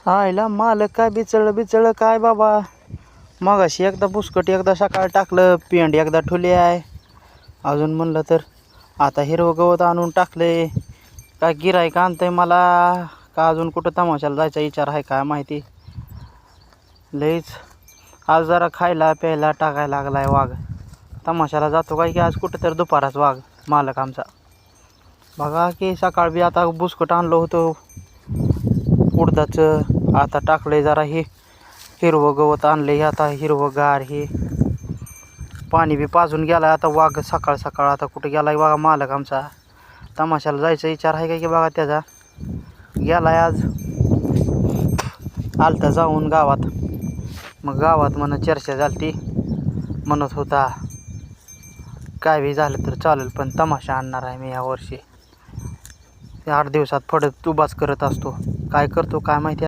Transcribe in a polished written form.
आयला मालक काय बिचळ बिचळ काय बाबा. मगाशी एकदा बुसकट एकदा सकाळ टाकलं, पेंड एकदा ठुली आहे. अजून म्हणलं तर आता हिरवं गवत आणून टाकले. काय गिऱ्हाईक आणतंय मला का अजून कुठं तमाशाला जायचा विचार आहे काय माहिती. लईच आज जरा खायला प्यायला टाकायला लागलाय वाघ. तमाशाला जातो काय की आज कुठं तर दुपाराच वाघ मालक आमचा. बघा की सकाळ बी आता बुसकट आणलं होतं उडदाचं, आता टाकलंय जरा हे हिरवं गवत आणलं हे आता हिरवं गार हे. पाणी बी पाजून गेलाय आता वाघ सकाळ सकाळ. आता कुठं गेलाय बघा मालक आमचा. तमाशाला जायचा विचार आहे का की बघा त्याचा. गेलाय आज आलता जाऊन गावात. मग गावात म्हणत चर्चा झाली, म्हणत होता काय बी झालं तर चालेल पण तमाशा आणणार आहे मी यावर्षी. 8 दिवसात फडत उभाच करत असतो. काय करतो काय माहिती.